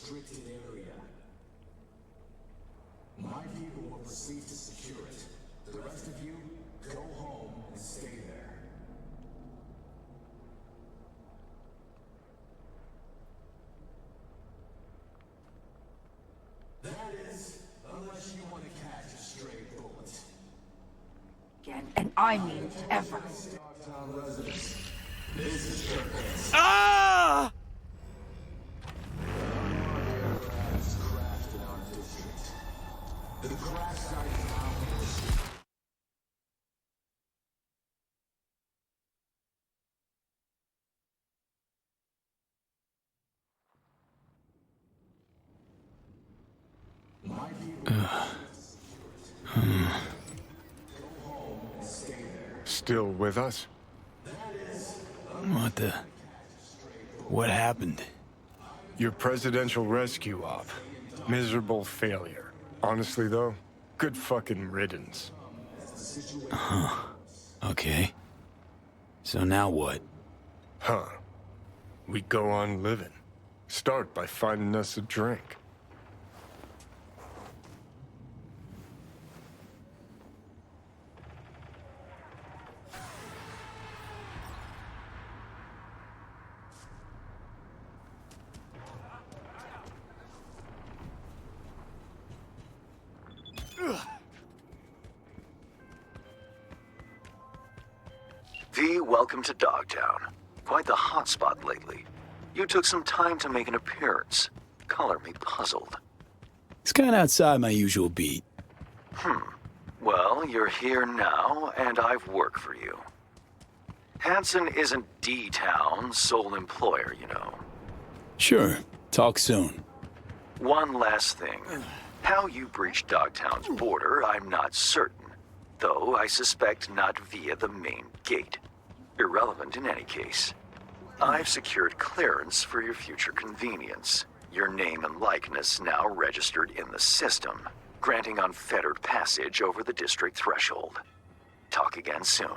restricted area. My people will proceed to secure it. The rest of you, go home and stay there. That is, unless you want to catch a stray bullet. Again, and I mean ever. Dogtown residents, this is your place. Ah! Has crashed in our district. The crash site is now posted. My people go home and stay there. Still with us? What the... What happened? Your presidential rescue op. Miserable failure. Honestly, though, good fucking riddance. Okay. So now what? Huh. We go on living. Start by finding us a drink. V, welcome to Dogtown. Quite the hotspot lately. You took some time to make an appearance. Color me puzzled. It's kind of outside my usual beat. Well, you're here now, and I've work for you. Hanson isn't D-Town's sole employer, you know. Sure. Talk soon. One last thing. How you breached Dogtown's border, I'm not certain. Though I suspect not via the main gate. Irrelevant in any case. I've secured clearance for your future convenience. Your name and likeness now registered in the system, granting unfettered passage over the district threshold. Talk again soon.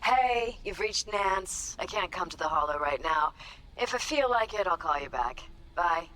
Hey, you've reached Nance. I can't come to the Hollow right now. If I feel like it, I'll call you back. Bye.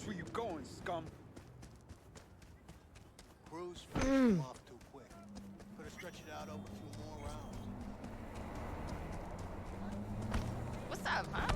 Watch where you going, scum. Cruz finished him off too quick. Could have stretched it out over a few more rounds. What's up, huh?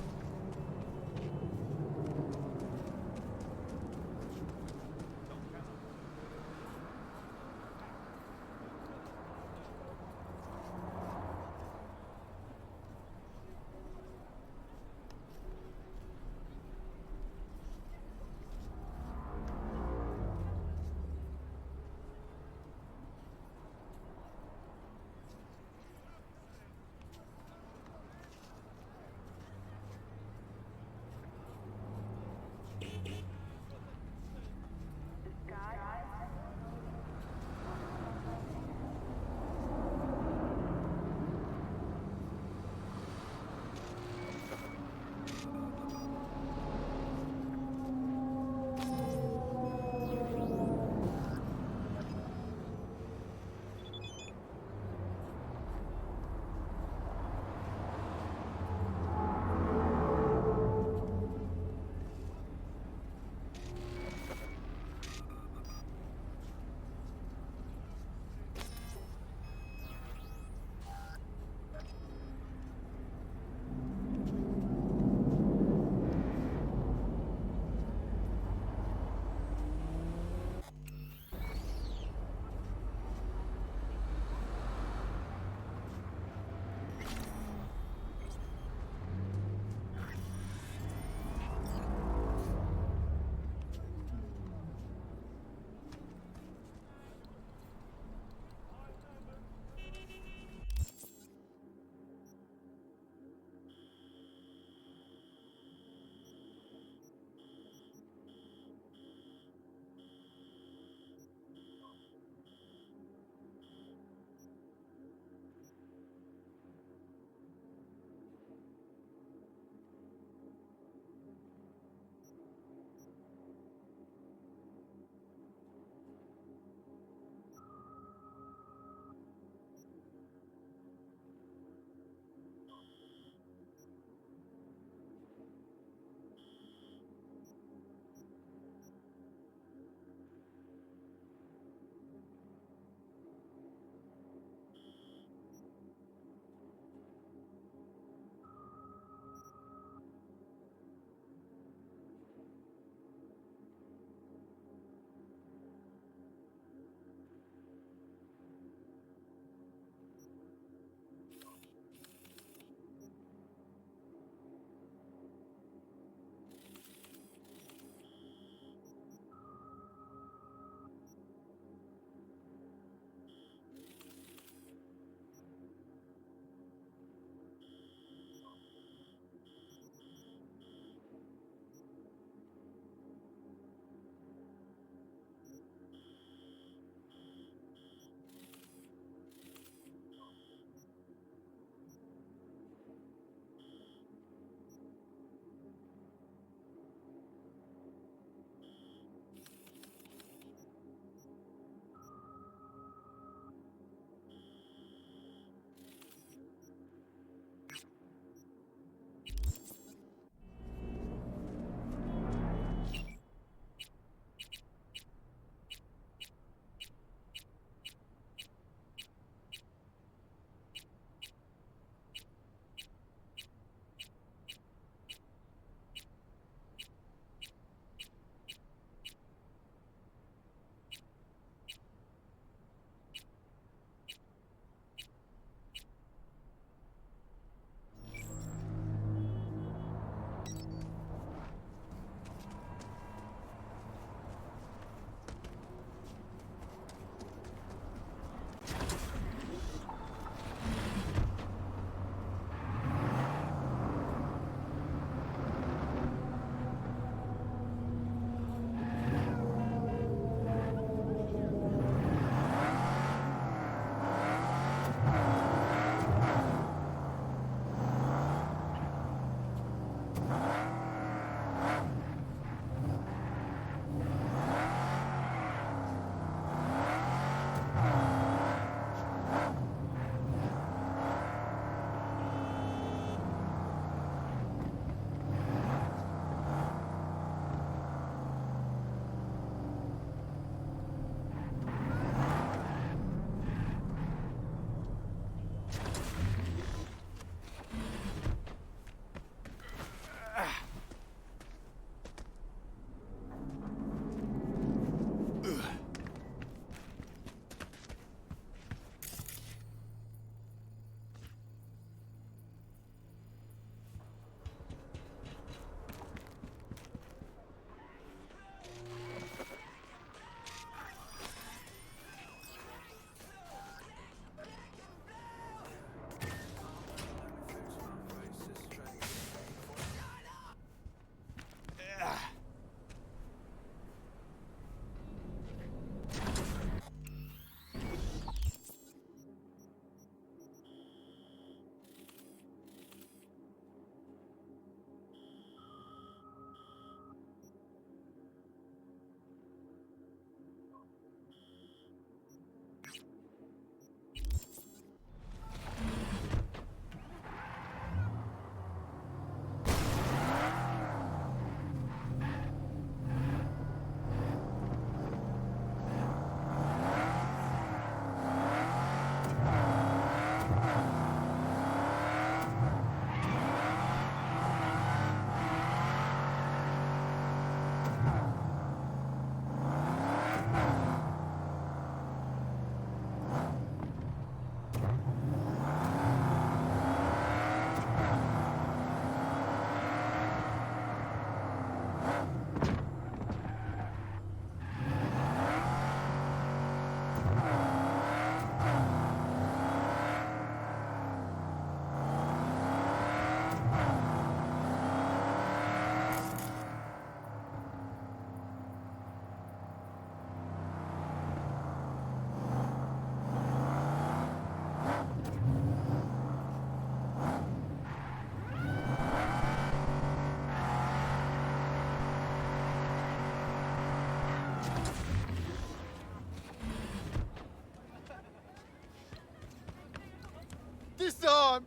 Disarm!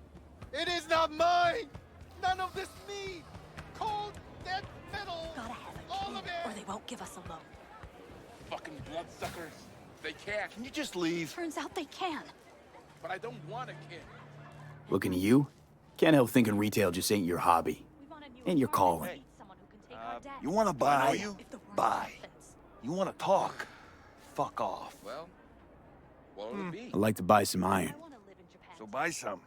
It is not mine! None of this me! Cold, dead metal! Gotta have a all kid, of it! or they won't give us a loan. Fucking bloodsuckers. They can't. Can you just leave? Turns out they can. But I don't want a kid. Looking at you, can't help thinking retail just ain't your hobby. Ain't your calling. You want to buy? If the worst Buy. happens. You want to talk? Fuck off. Well, what would it be? I'd like to buy some iron. I wanna live in Japan. So buy some.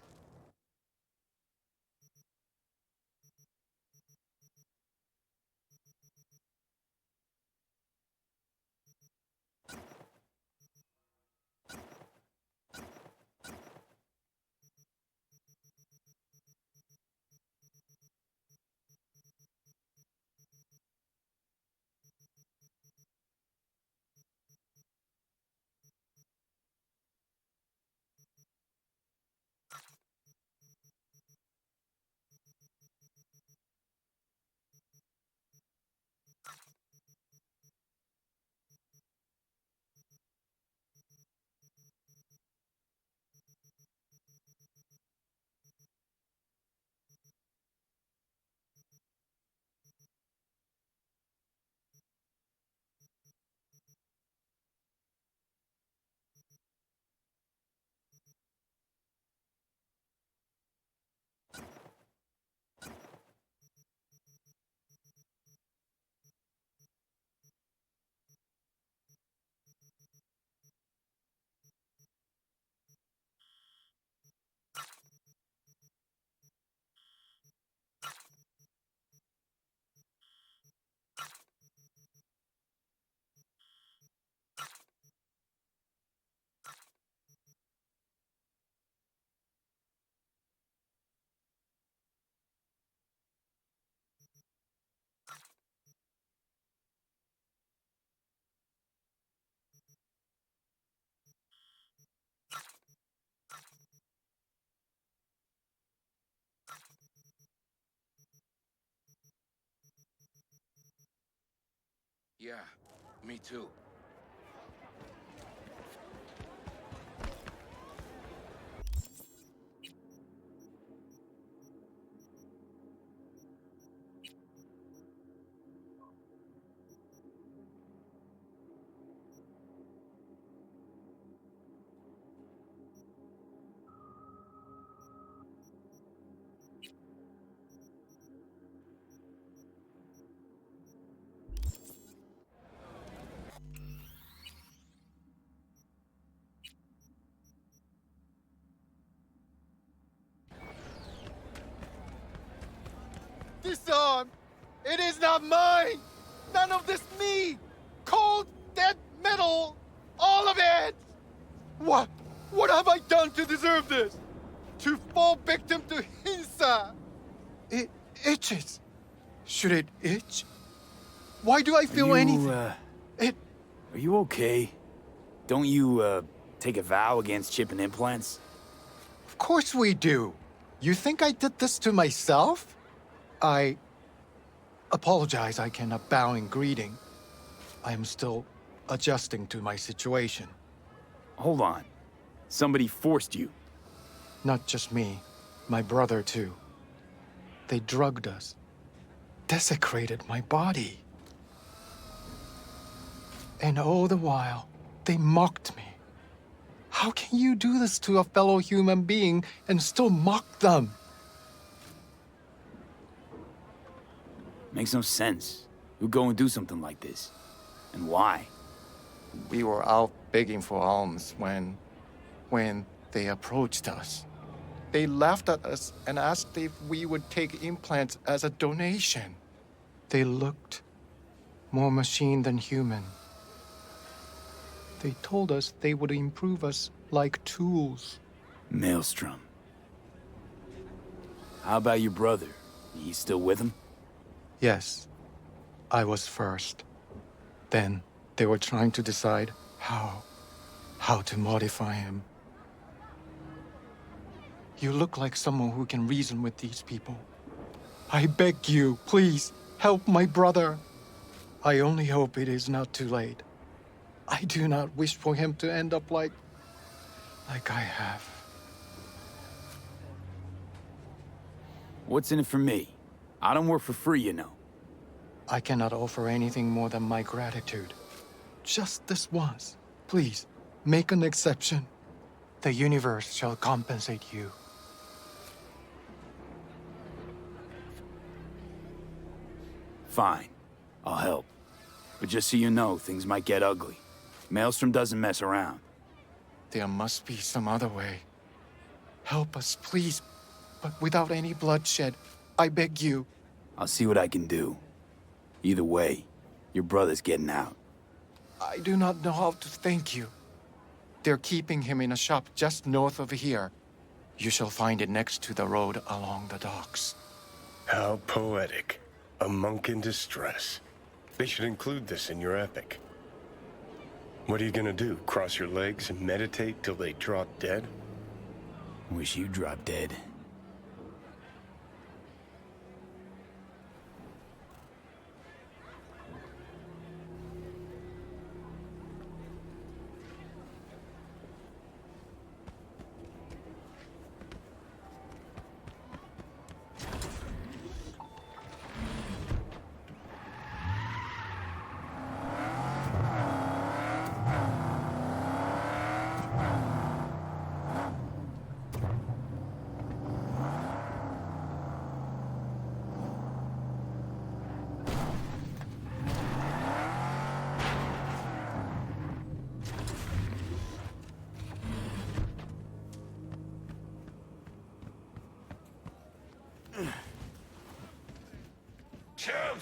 Yeah, me too. Disarm! It is not mine! None of this me! Cold, dead metal! All of it! What? What have I done to deserve this? To fall victim to Hinsa? It itches. Should it itch? Why do I feel anything? It... Are you okay? Don't you, take a vow against chipping implants? Of course we do. You think I did this to myself? I apologize I cannot bow in greeting. I am still adjusting to my situation. Hold on. Somebody forced you. Not just me, my brother too. They drugged us, desecrated my body. And all the while, they mocked me. How can you do this to a fellow human being and still mock them? Makes no sense. Who'd go and do something like this? And why? We were out begging for alms when they approached us. They laughed at us and asked if we would take implants as a donation. They looked more machine than human. They told us they would improve us like tools. Maelstrom. How about your brother? He's still with him? Yes, I was first. Then they were trying to decide how to modify him. You look like someone who can reason with these people. I beg you, please, help my brother. I only hope it is not too late. I do not wish for him to end up like I have. What's in it for me? I don't work for free, you know. I cannot offer anything more than my gratitude. Just this once. Please, make an exception. The universe shall compensate you. Fine. I'll help. But just so you know, things might get ugly. Maelstrom doesn't mess around. There must be some other way. Help us, please. But without any bloodshed. I beg you. I'll see what I can do. Either way, your brother's getting out. I do not know how to thank you. They're keeping him in a shop just north of here. You shall find it next to the road along the docks. How poetic. A monk in distress. They should include this in your epic. What are you gonna do? Cross your legs and meditate till they drop dead? Wish you dropped dead.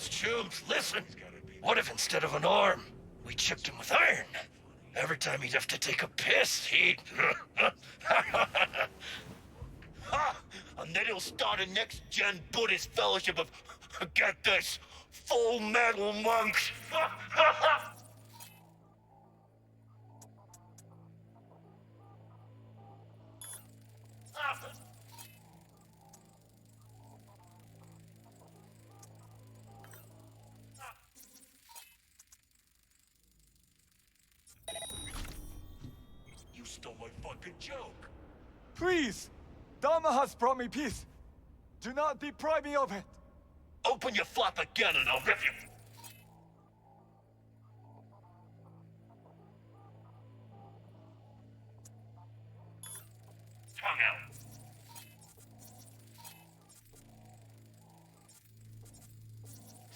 Chums, listen! What if instead of an arm, we chipped him with iron? Every time he'd have to take a piss, he'd... And then he'll start a next-gen Buddhist fellowship of, get this, full metal monks! You stole my fucking joke! Please! Dharma has brought me peace. Do not deprive me of it. Open your flap again and I'll rip you! Tongue out!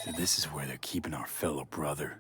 So this is where they're keeping our fellow brother.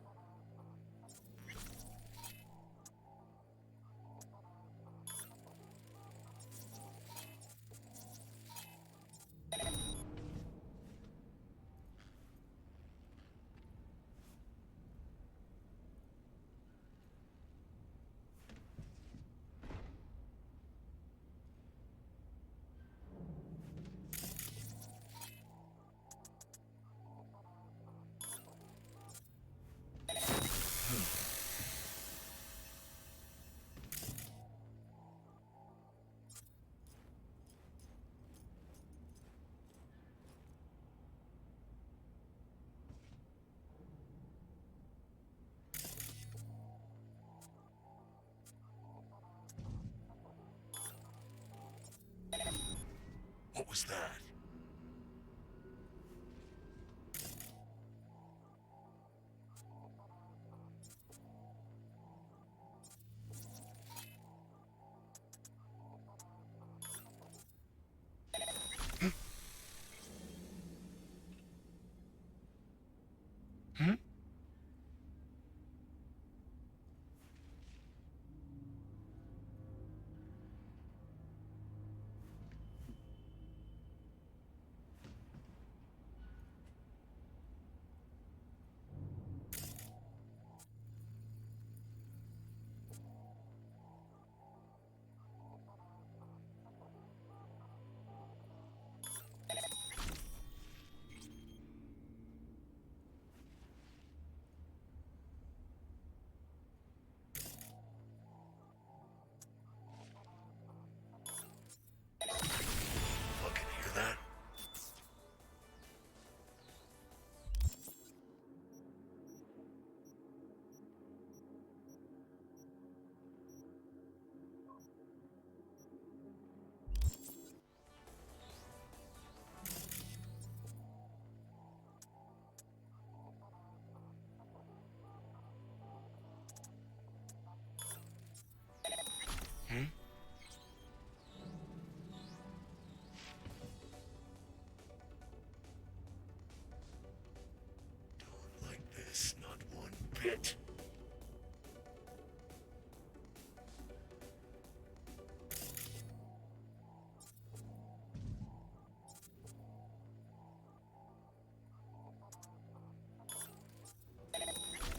What was that?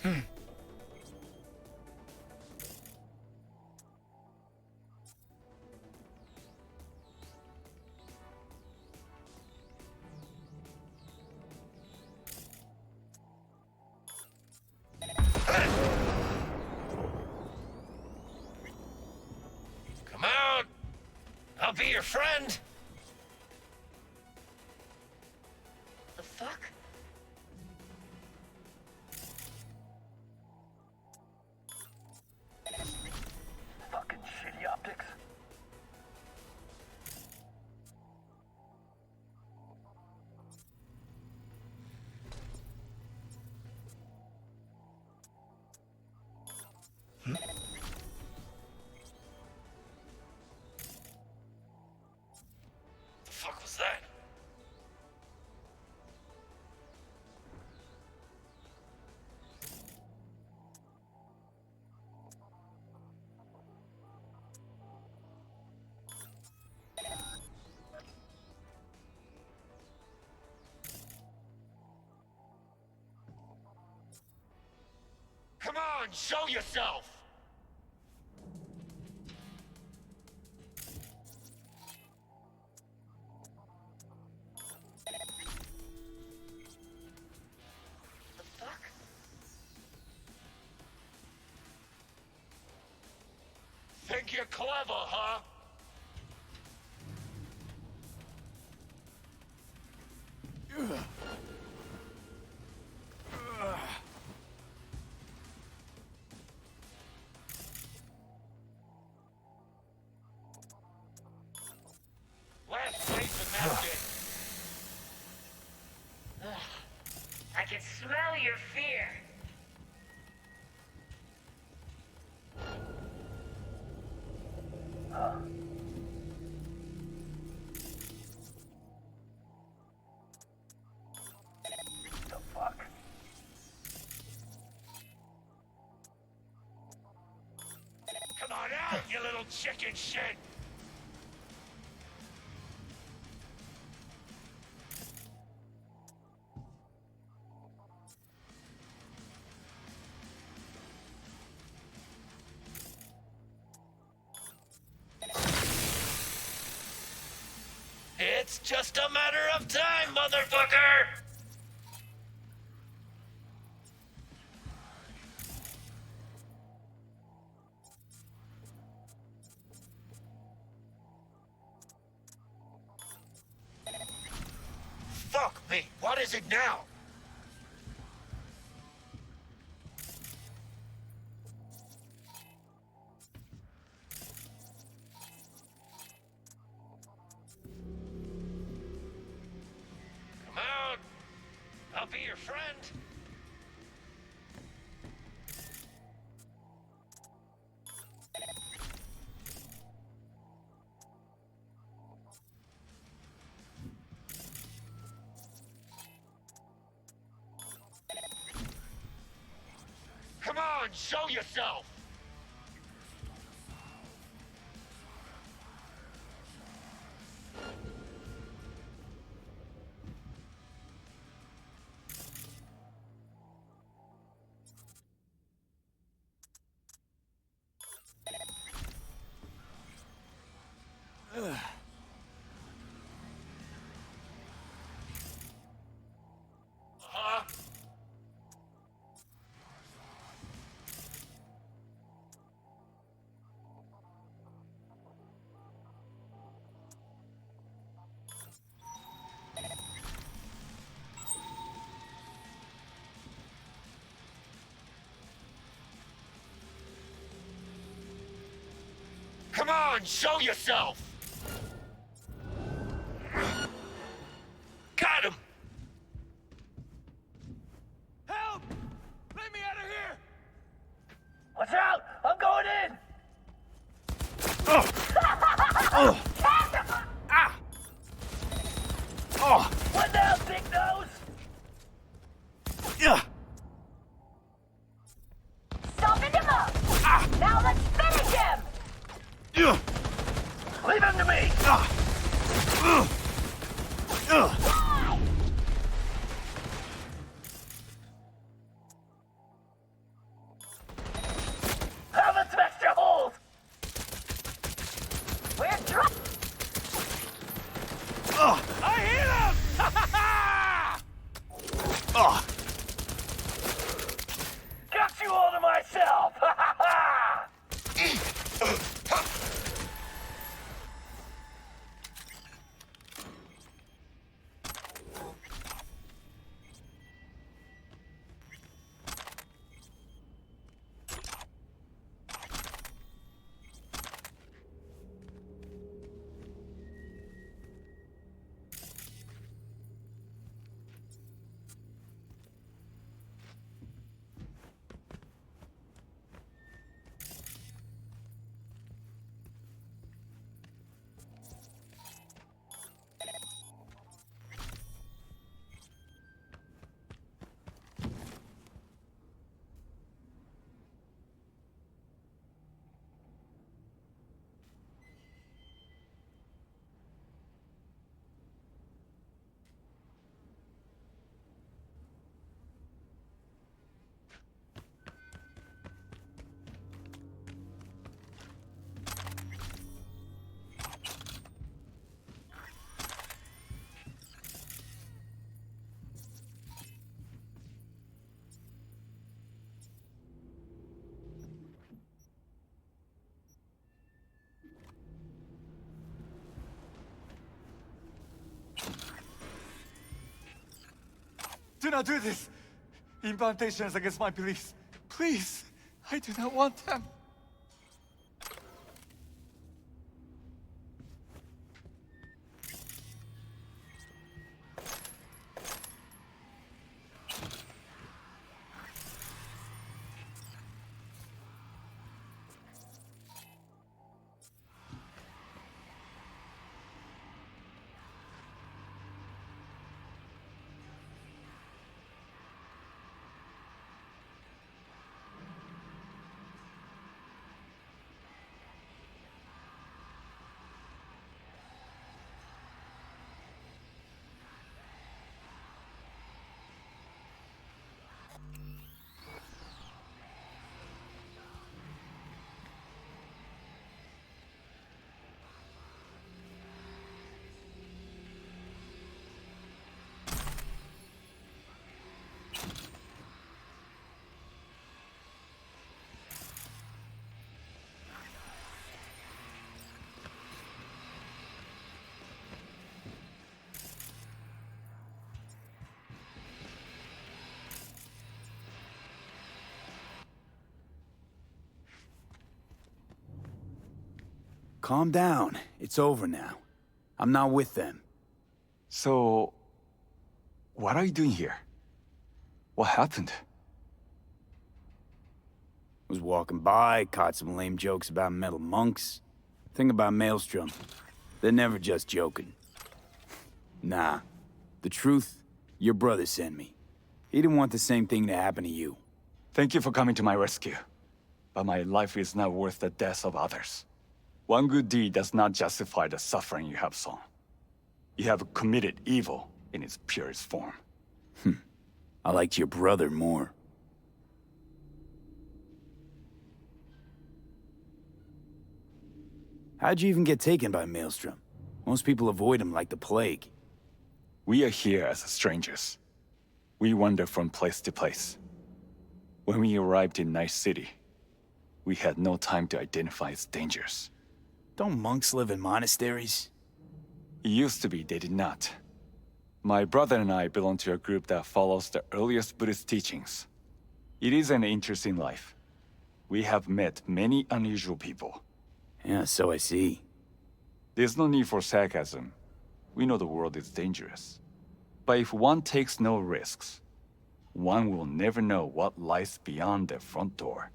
Come out! I'll be your friend! The fuck? Fucking shitty optics. The fuck was that? Come on, show yourself! The fuck? Think you're clever, huh? Last place in that game. I can smell your fear. The fuck? Come on out, you little chicken shit! It's just a matter of time, motherfucker! Fuck me, what is it now? Come out. I'll be your friend. Come on, show yourself! Huh? Come on, show yourself! Got him! Help! Let me out of here! Watch out! I'm going in! What now, big nose? Yeah. Soften him up! Now let's finish him! Yeah. Leave him to me! I hit him! Oh. Got you all to myself! Do not do this! Incantations against my beliefs. Please, I do not want them. Calm down. It's over now. I'm not with them. So, what are you doing here? What happened? Was walking by, caught some lame jokes about metal monks. Thing about Maelstrom, they're never just joking. Nah. The truth, your brother sent me. He didn't want the same thing to happen to you. Thank you for coming to my rescue. But my life is not worth the deaths of others. One good deed does not justify the suffering you have sown. You have committed evil in its purest form. I liked your brother more. How'd you even get taken by Maelstrom? Most people avoid him like the plague. We are here as strangers. We wander from place to place. When we arrived in Night City, we had no time to identify its dangers. Don't monks live in monasteries? It used to be they did not. My brother and I belong to a group that follows the earliest Buddhist teachings. It is an interesting life. We have met many unusual people. Yeah, so I see. There's no need for sarcasm. We know the world is dangerous. But if one takes no risks, one will never know what lies beyond their front door.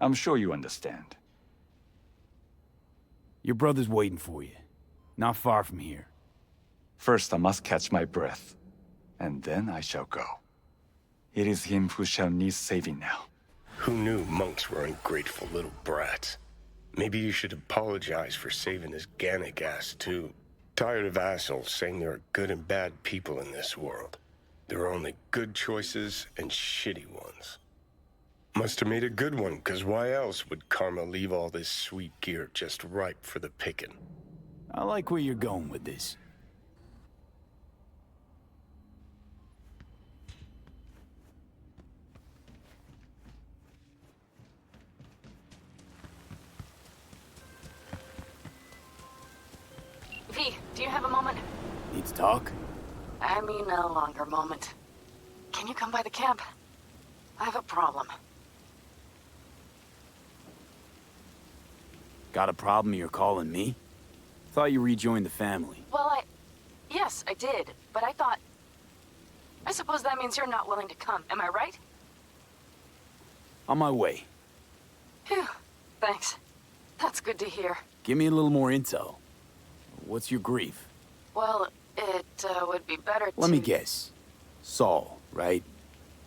I'm sure you understand. Your brother's waiting for you. Not far from here. First, I must catch my breath, and then I shall go. It is him who shall need saving now. Who knew monks were ungrateful little brats? Maybe you should apologize for saving his Gannic ass, too. Tired of assholes saying there are good and bad people in this world. There are only good choices and shitty ones. Must have made a good one, because why else would Karma leave all this sweet gear just ripe for the picking? I like where you're going with this. Do you have a moment? Need to talk? I mean a longer moment. Can you come by the camp? I have a problem. Got a problem you're calling me? Thought you rejoined the family. Well, yes, I did, but I thought... I suppose that means you're not willing to come, am I right? On my way. Phew, thanks. That's good to hear. Give me a little more intel. What's your grief? Well, it would be better to... Let me guess. Saul, right?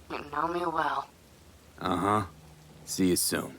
You know me well. Uh-huh. See you soon.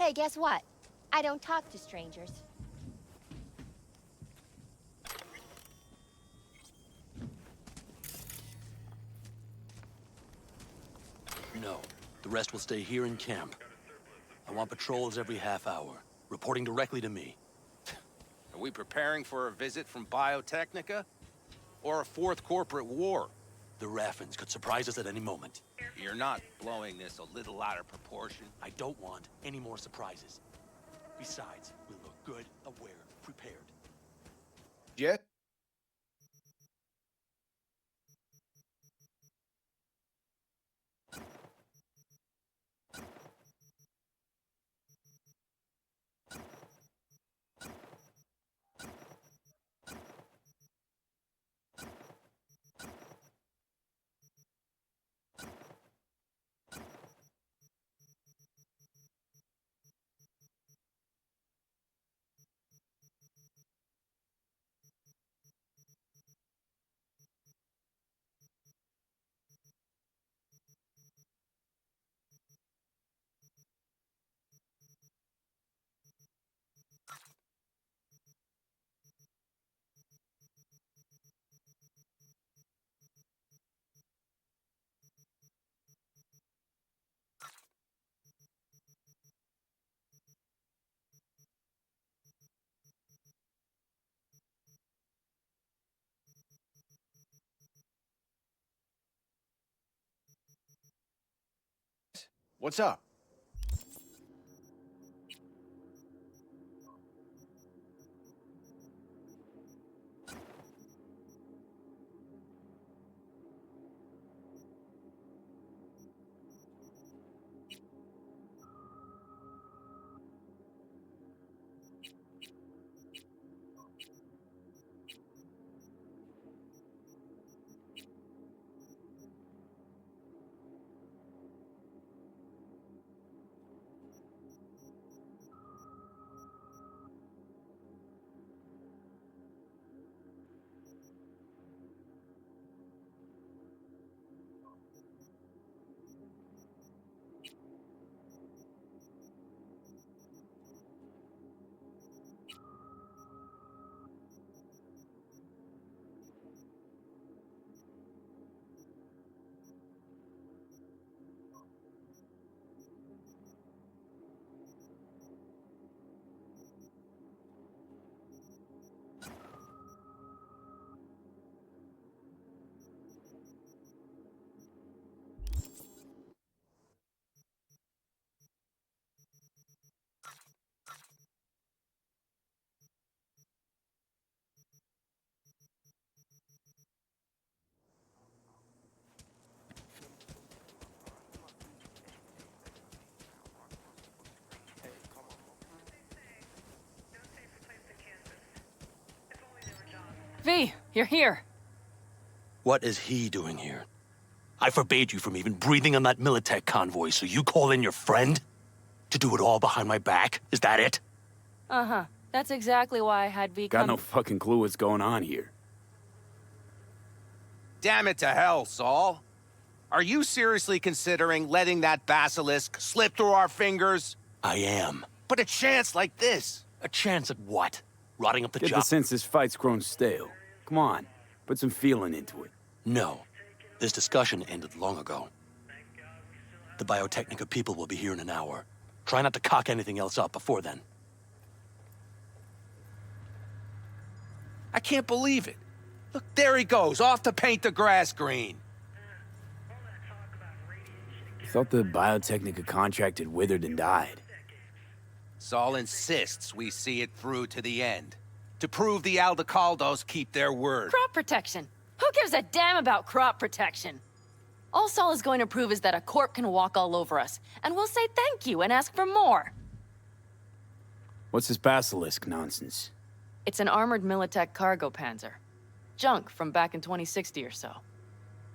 Hey, guess what? I don't talk to strangers. No. The rest will stay here in camp. I want patrols every half hour, reporting directly to me. Are we preparing for a visit from Biotechnica? Or a fourth corporate war? The Raffens could surprise us at any moment. You're not blowing this a little out of proportion? I don't want any more surprises. Besides, we look good, aware, prepared. Jet? What's up? V, you're here. What is he doing here? I forbade you from even breathing on that Militech convoy, so you call in your friend? To do it all behind my back? Is that it? Uh-huh. That's exactly why I had V Got come... no fucking clue what's going on here. Damn it to hell, Saul. Are you seriously considering letting that basilisk slip through our fingers? I am. But a chance like this. A chance at what? Rotting up the Get job? the sense this fight's grown stale. Come on, put some feeling into it. No. This discussion ended long ago. The Biotechnica people will be here in an hour. Try not to cock anything else up before then. I can't believe it. Look, there he goes, off to paint the grass green. I thought the Biotechnica contract had withered and died. Saul insists we see it through to the end. To prove the Aldecaldos keep their word. Crop protection. Who gives a damn about crop protection? All Saul is going to prove is that a corp can walk all over us, and we'll say thank you and ask for more. What's this basilisk nonsense? It's an armored Militech cargo panzer. Junk from back in 2060 or so.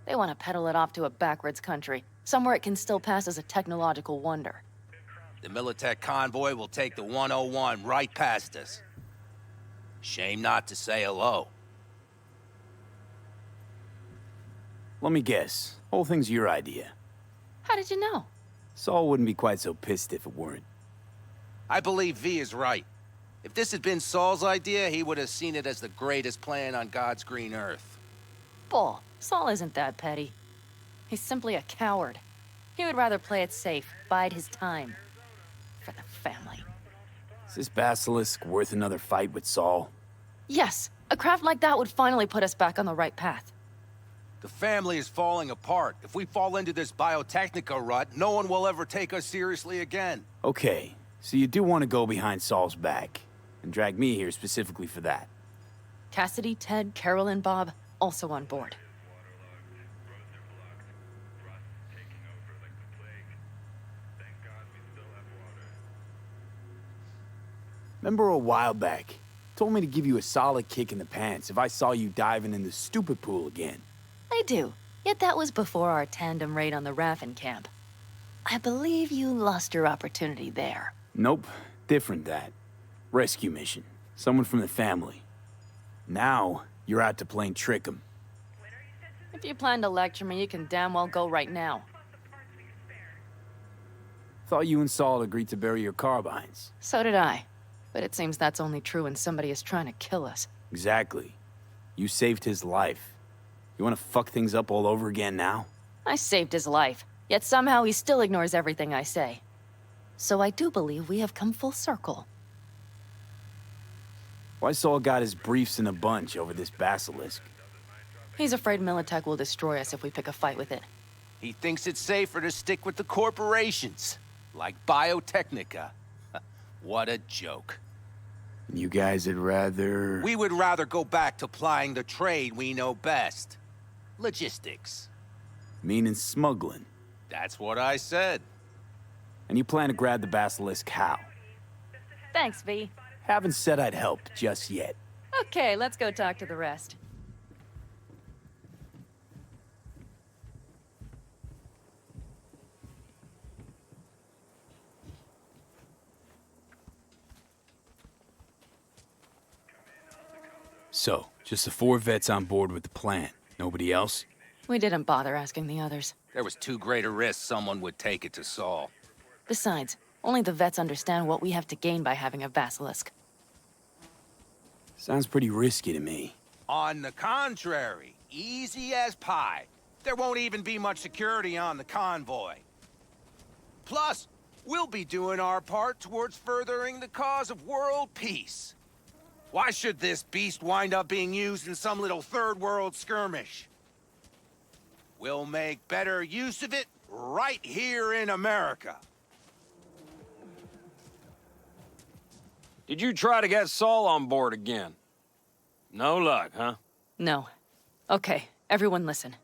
They want to peddle it off to a backwards country, somewhere it can still pass as a technological wonder. The Militech convoy will take the 101 right past us. Shame not to say hello. Let me guess. Whole thing's your idea. How did you know? Saul wouldn't be quite so pissed if it weren't. I believe V is right. If this had been Saul's idea, he would have seen it as the greatest plan on God's green earth. Bull. Saul isn't that petty. He's simply a coward. He would rather play it safe, bide his time. For the family. Is this basilisk worth another fight with Saul? Yes, a craft like that would finally put us back on the right path. The family is falling apart. If we fall into this Biotechnica rut, no one will ever take us seriously again. Okay, so you do want to go behind Saul's back, and drag me here specifically for that. Cassidy, Ted, Carol, and Bob also on board. Remember a while back, told me to give you a solid kick in the pants if I saw you diving in the stupid pool again. I do. Yet that was before our tandem raid on the Raffin camp. I believe you lost your opportunity there. Nope, different that. Rescue mission. Someone from the family. Now, you're out to plain trick 'em. If you plan to lecture me, you can damn well go right now. Thought you and Saul agreed to bury your carbines. So did I. But it seems that's only true when somebody is trying to kill us. Exactly. You saved his life. You want to fuck things up all over again now? I saved his life, yet somehow he still ignores everything I say. So I do believe we have come full circle. Why Saul got his briefs in a bunch over this basilisk? He's afraid Militech will destroy us if we pick a fight with it. He thinks it's safer to stick with the corporations, like Biotechnica. What a joke. You guys would rather... We would rather go back to plying the trade we know best. Logistics. Meaning smuggling. That's what I said. And you plan to grab the basilisk how? Thanks, V. Haven't said I'd help just yet. Okay, let's go talk to the rest. So, just the 4 vets on board with the plan. Nobody else? We didn't bother asking the others. There was too great a risk someone would take it to Saul. Besides, only the vets understand what we have to gain by having a basilisk. Sounds pretty risky to me. On the contrary, easy as pie. There won't even be much security on the convoy. Plus, we'll be doing our part towards furthering the cause of world peace. Why should this beast wind up being used in some little third world skirmish? We'll make better use of it right here in America. Did you try to get Saul on board again? No luck, huh? No. Okay, everyone listen.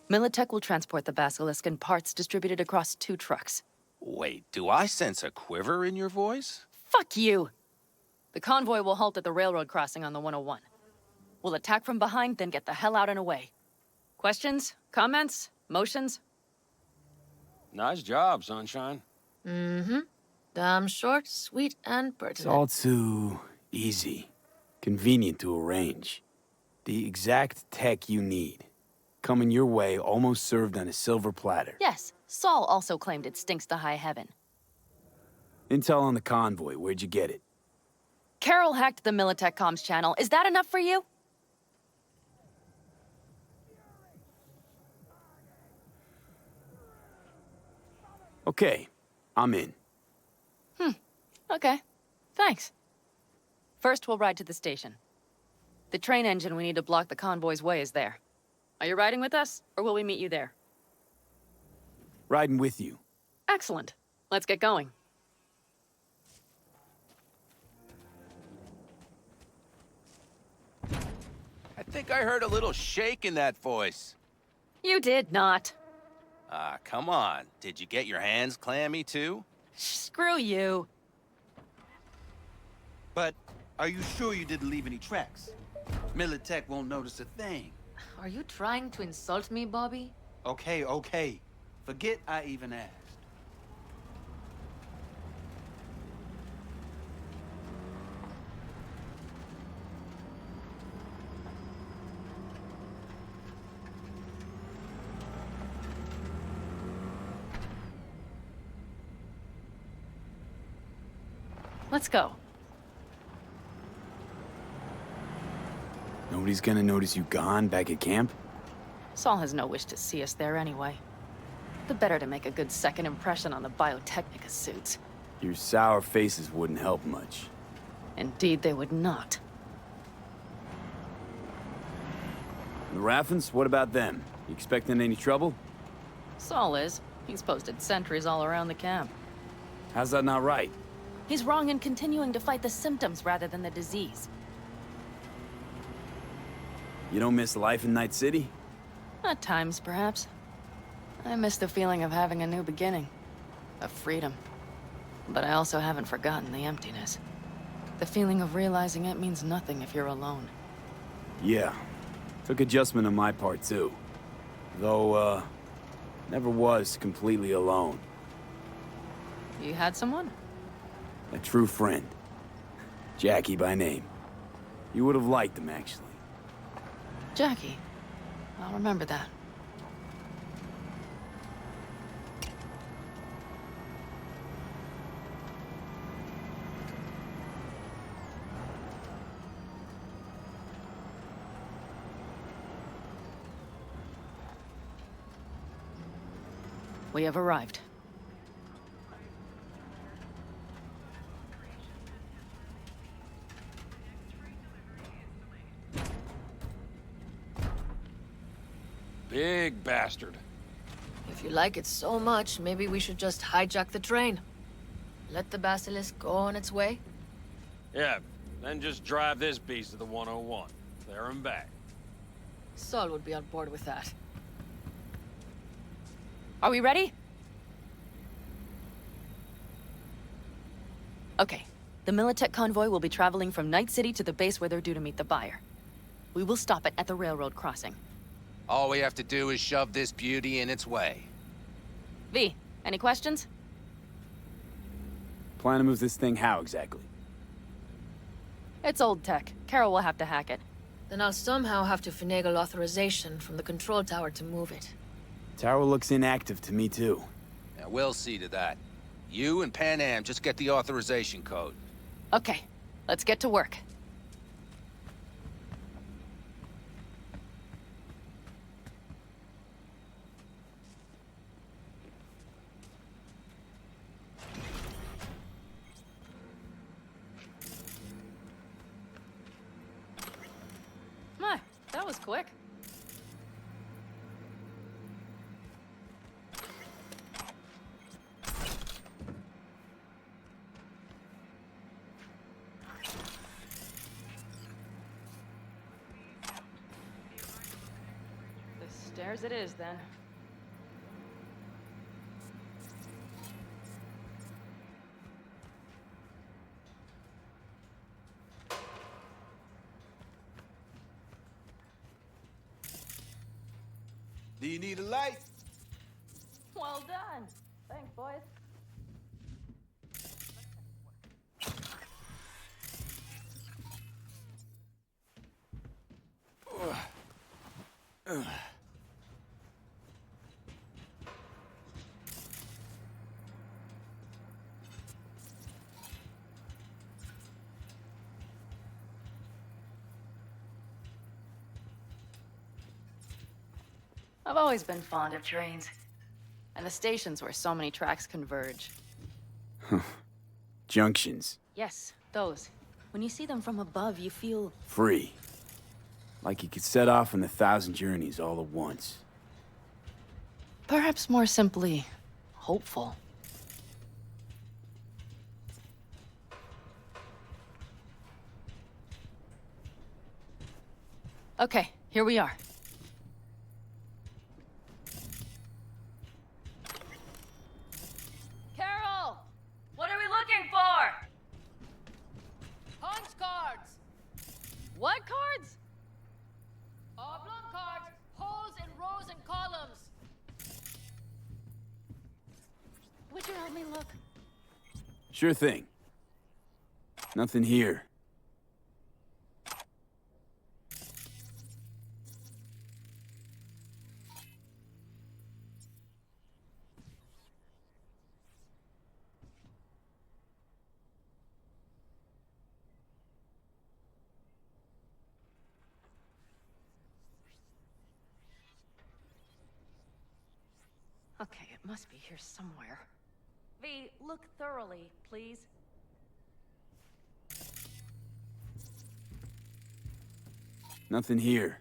Militech will transport the basilisk in parts distributed across 2 trucks. Wait, do I sense a quiver in your voice? Fuck you! The convoy will halt at the railroad crossing on the 101. We'll attack from behind, then get the hell out and away. Questions? Comments? Motions? Nice job, Sunshine. Mm-hmm. Damn short, sweet, and It's pertinent. all too easy. Convenient to arrange. The exact tech you need. Coming your way, almost served on a silver platter. Yes, Saul also claimed it stinks to high heaven. Intel on the convoy, where'd you get it? Carol hacked the Militech comms channel. Is that enough for you? Okay, I'm in. Okay. Thanks. First, we'll ride to the station. The train engine we need to block the convoy's way is there. Are you riding with us, or will we meet you there? Riding with you. Excellent. Let's get going. I think I heard a little shake in that voice. You did not. Ah, come on. Did you get your hands clammy too? Screw you. But are you sure you didn't leave any tracks? Militech won't notice a thing. Are you trying to insult me, Bobby? Okay, okay. Forget I even asked. Let's go. Nobody's gonna notice you gone back at camp? Saul has no wish to see us there anyway. The better to make a good second impression on the Biotechnica suits. Your sour faces wouldn't help much. Indeed, they would not. The Raffens, what about them? You expecting any trouble? Saul is. He's posted sentries all around the camp. How's that not right? He's wrong in continuing to fight the symptoms rather than the disease. You don't miss life in Night City? At times, perhaps. I miss the feeling of having a new beginning. Of freedom. But I also haven't forgotten the emptiness. The feeling of realizing it means nothing if you're alone. Yeah. Took adjustment on my part, too. Though, never was completely alone. You had someone? A true friend. Jackie by name. You would have liked him, actually. Jackie. I'll remember that. We have arrived. Big bastard. If you like it so much, maybe we should just hijack the train. Let the Basilisk go on its way. Yeah, then just drive this beast to the 101. There and back. Saul would be on board with that. Are we ready? Okay. The Militech convoy will be traveling from Night City to the base where they're due to meet the buyer. We will stop it at the railroad crossing. All we have to do is shove this beauty in its way. V, any questions? Plan to move this thing how, exactly? It's old tech. Carol will have to hack it. Then I'll somehow have to finagle authorization from the control tower to move it. Tower looks inactive to me, too. Yeah, we'll see to that. You and Panam just get the authorization code. Okay, let's get to work. My, that was quick. The stairs it is, then. Do you need a light? Well done. Thanks, boys. I've always been fond of trains. And the stations where so many tracks converge. Junctions. Yes, those. When you see them from above, you feel... Free. Like you could set off on 1,000 journeys all at once. perhaps more simply, hopeful. Okay, here we are. Carol! What are we looking for? Punch cards! What cards? Oblong cards, holes in rows and columns. Would you help me look? Sure thing. Nothing here. Okay, it must be here somewhere. V, look thoroughly, please. Nothing here.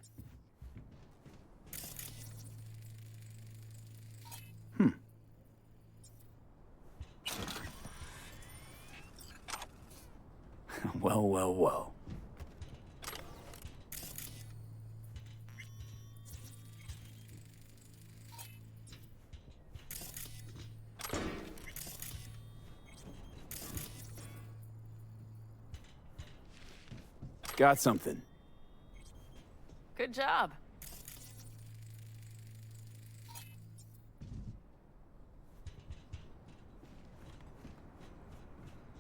Well, well, well. Got something. Good job.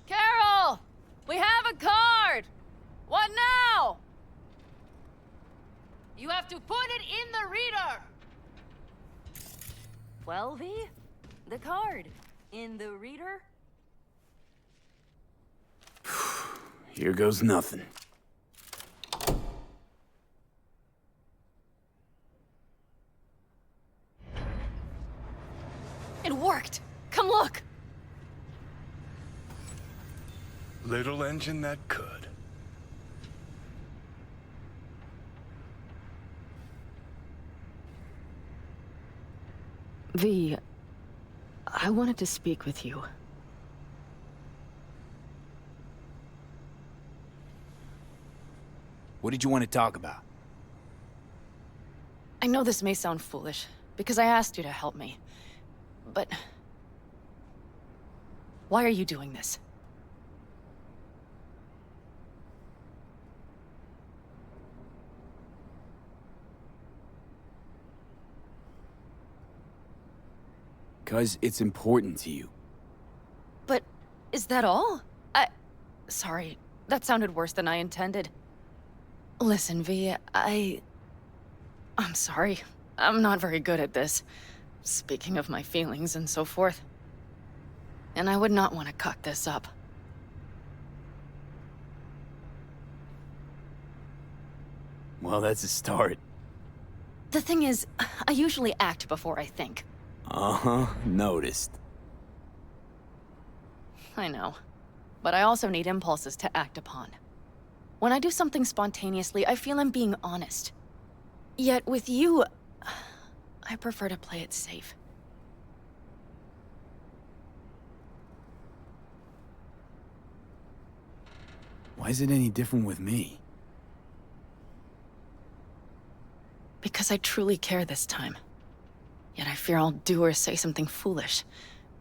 Carol! We have a card! What now? You have to put it in the reader! Well, V? The card. In the reader? Here goes nothing. It worked! Come look! Little engine that could. V, I wanted to speak with you. What did you want to talk about? I know this may sound foolish, because I asked you to help me. But... why are you doing this? Because it's important to you. But is that all? Sorry, that sounded worse than I intended. Listen, V, I'm sorry. I'm not very good at this. Speaking of my feelings and so forth. And I would not want to cut this up. Well, that's a start. The thing is, I usually act before I think. Uh-huh, noticed. I know. But I also need impulses to act upon. When I do something spontaneously, I feel I'm being honest. Yet with you, I prefer to play it safe. Why is it any different with me? Because I truly care this time. Yet I fear I'll do or say something foolish,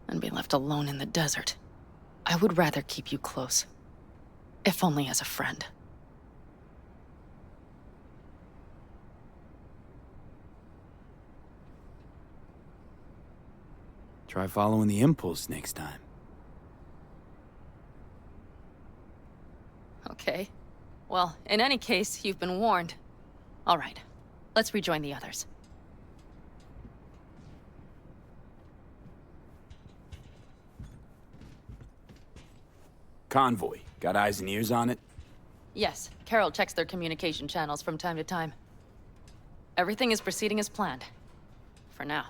and be left alone in the desert. I would rather keep you close. If only as a friend. Try following the impulse next time. Okay. Well, in any case, you've been warned. All right. Let's rejoin the others. Convoy. Got eyes and ears on it? Yes, Carol checks their communication channels from time to time. Everything is proceeding as planned. For now.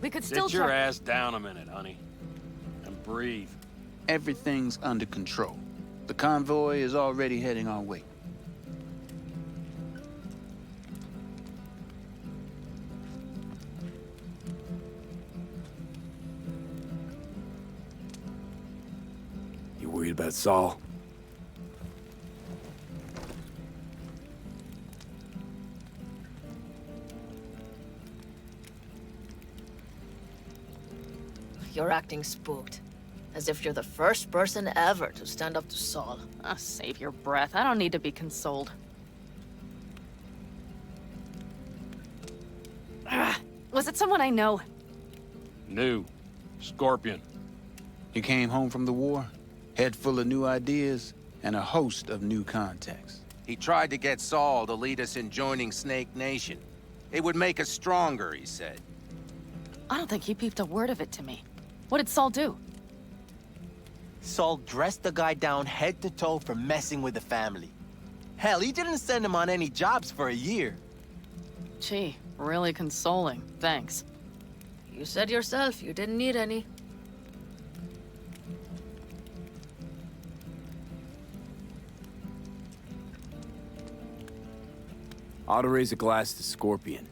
We could still Sit your try- ass down a minute, honey. And breathe. Everything's under control. The convoy is already heading our way. You worried about Saul? You're acting spooked. As if you're the first person ever to stand up to Saul. Ah, save your breath. I don't need to be consoled. Was it someone I know? New. Scorpion. You came home from the war, head full of new ideas, and a host of new contacts. He tried to get Saul to lead us in joining Snake Nation. It would make us stronger, he said. I don't think he peeped a word of it to me. What did Saul do? Saul dressed the guy down head to toe for messing with the family. Hell, he didn't send him on any jobs for a year. Gee, really consoling. Thanks. You said yourself you didn't need any. Ought to raise a glass to Scorpion.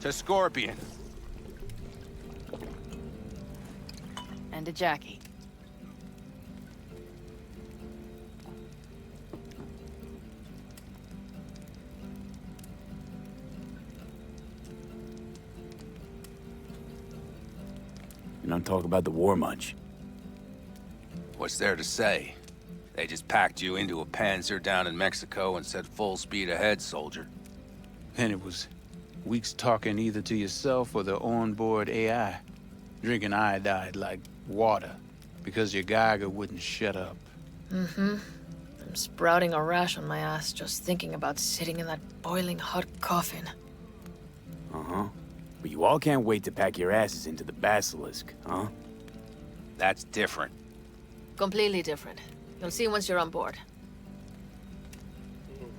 To Scorpion. And to Jackie. You don't talk about the war much. What's there to say? They just packed you into a panzer down in Mexico and said full speed ahead, soldier. And it was weeks talking either to yourself or the onboard AI. Drinking iodide like water, because your Geiger wouldn't shut up. Mm-hmm. I'm sprouting a rash on my ass just thinking about sitting in that boiling hot coffin. Uh-huh. But you all can't wait to pack your asses into the Basilisk, huh? That's different. Completely different. You'll see once you're on board.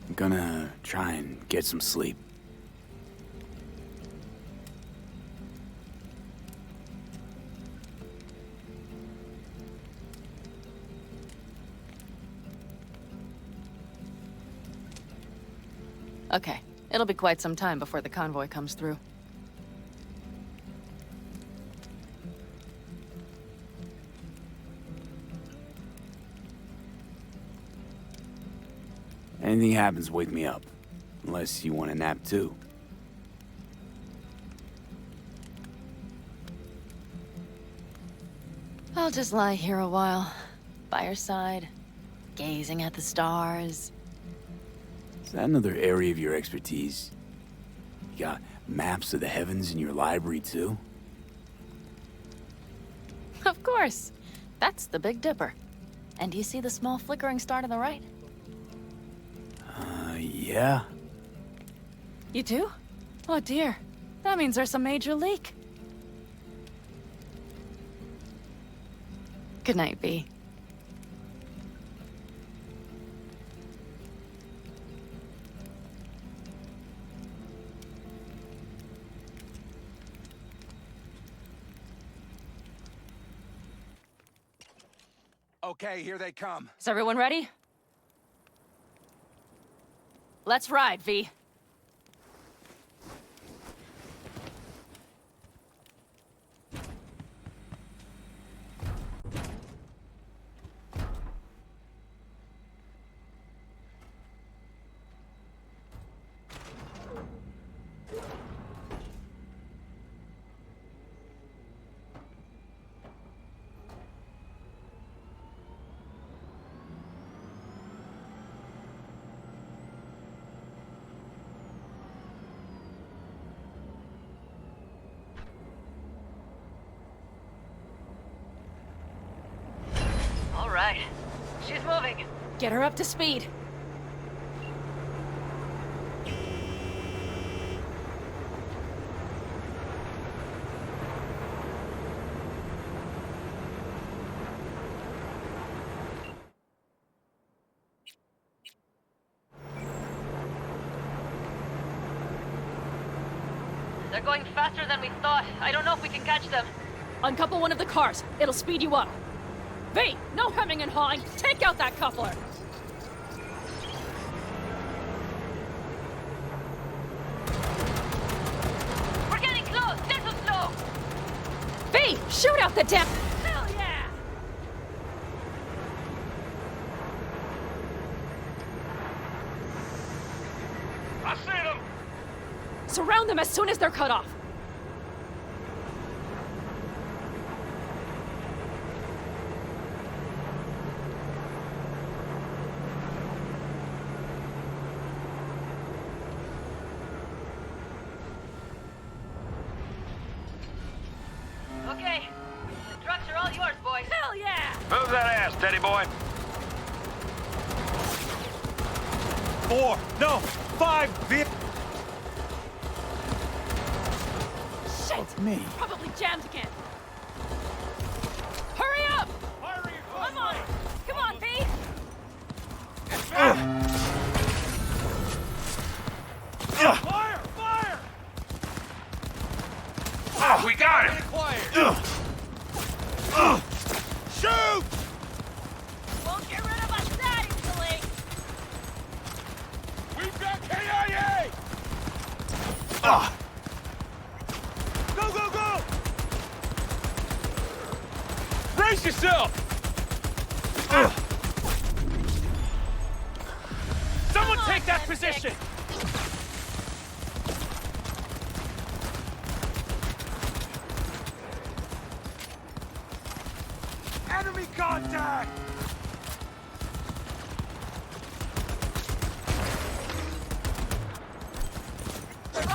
I'm gonna try and get some sleep. Okay. It'll be quite some time before the convoy comes through. Anything happens, wake me up. Unless you want a nap too. I'll just lie here a while. by your side, gazing at the stars. Is that another area of your expertise? You got maps of the heavens in your library, too? Of course. That's the Big Dipper. And do you see the small flickering star to the right? Yeah. You do? Oh dear. That means there's a major leak. Good night, V. Okay, here they come. Is everyone ready? Let's ride, V. All right. She's moving. Get her up to speed. They're going faster than we thought. I don't know if we can catch them. Uncouple one of the cars. It'll speed you up. V, no hemming and hawing. Take out that coupler. We're getting close. They're too slow. V, shoot out the dip. Hell yeah! I see them! Surround them as soon as they're cut off. Okay. The trucks are all yours, boys. Hell yeah! Move that ass, Teddy boy. 4, no, 5 vehicles. Shit! Me. Probably jammed again. Hurry up! I'm on it! Come on, V! Fire! Fire! Oh, we got him! Shoot! Won't get rid of us that easily. We've got KIA! Go, go, go! Brace yourself! Someone take that position! Enemy contact!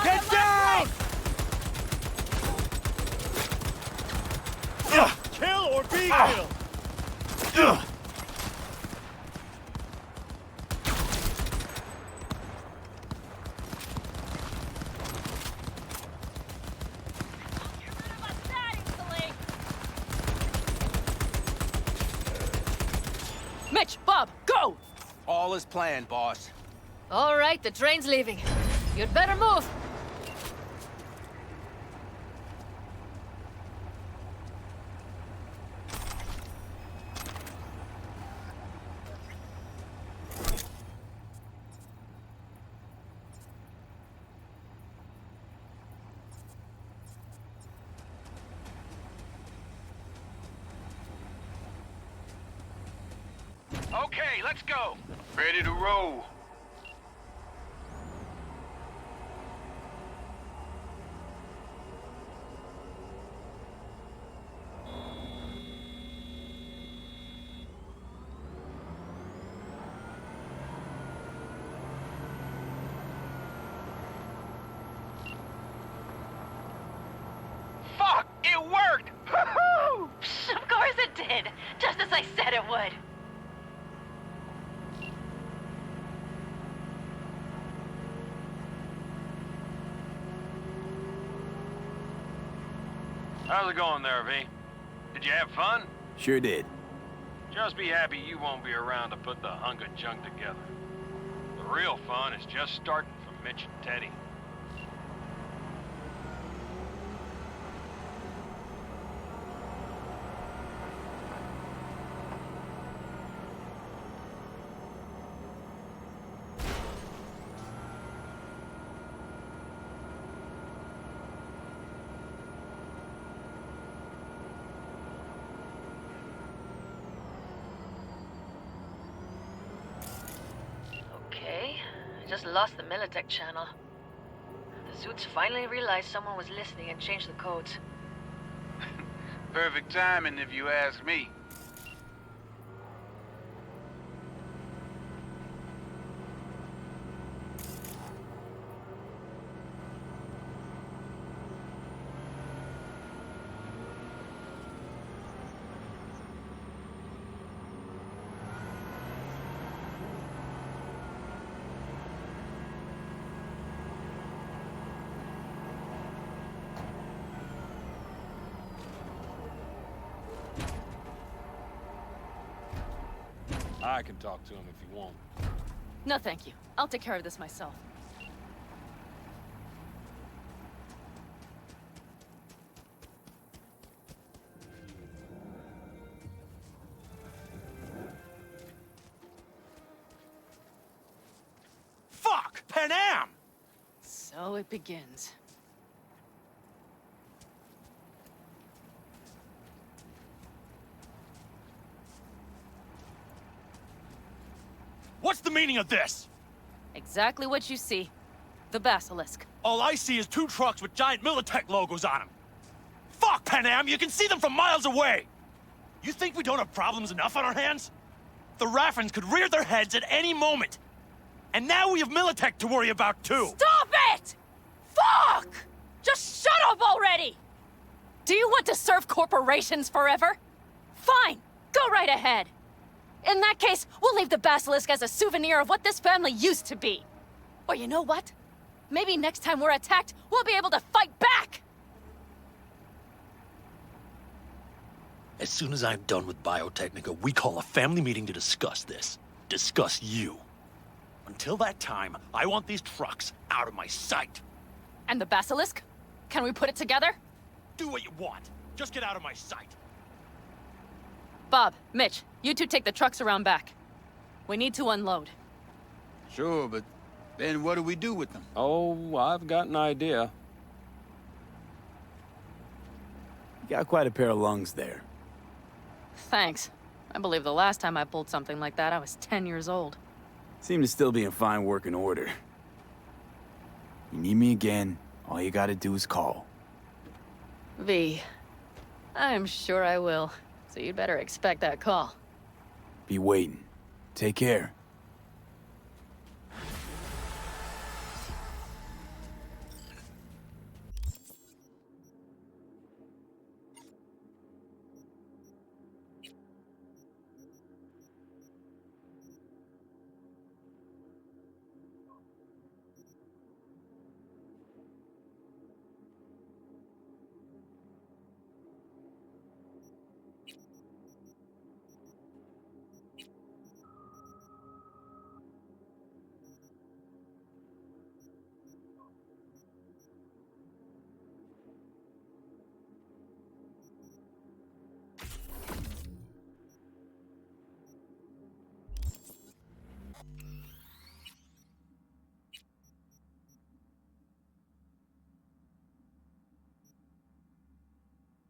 Get down! Kill or be killed! Get rid of us that easily. Mitch, Bob, go! All is planned, boss. All right, the train's leaving. You'd better move. Okay, let's go. Ready to roll. I said it would. How's it going there, V? Did you have fun? Sure did. Just be happy you won't be around to put the hunk of junk together. The real fun is just starting for Mitch and Teddy. Okay, I just lost the Militech channel. The suits finally realized someone was listening and changed the codes. Perfect timing, if you ask me. I can talk to him if you want. No, thank you. I'll take care of this myself. Fuck! Panam! So it begins. What's the meaning of this? Exactly what you see. The Basilisk. All I see is 2 trucks with giant Militech logos on them. Fuck, Panam! You can see them from miles away! You think we don't have problems enough on our hands? The Raffens could rear their heads at any moment. And now we have Militech to worry about, too! Stop it! Fuck! Just shut up already! Do you want to serve corporations forever? Fine, go right ahead. In that case, we'll leave the Basilisk as a souvenir of what this family used to be. Or you know what? Maybe next time we're attacked, we'll be able to fight back! As soon as I'm done with Biotechnica, we call a family meeting to discuss this. Discuss you. Until that time, I want these trucks out of my sight. And the Basilisk? Can we put it together? Do what you want. Just get out of my sight. Bob, Mitch, you two take the trucks around back. We need to unload. Sure, but then what do we do with them? Oh, I've got an idea. You got quite a pair of lungs there. Thanks. I believe the last time I pulled something like that, I was 10 years old. Seem to still be in fine working order. You need me again, all you gotta do is call. V, I'm sure I will. So you'd better expect that call. Be waiting. Take care.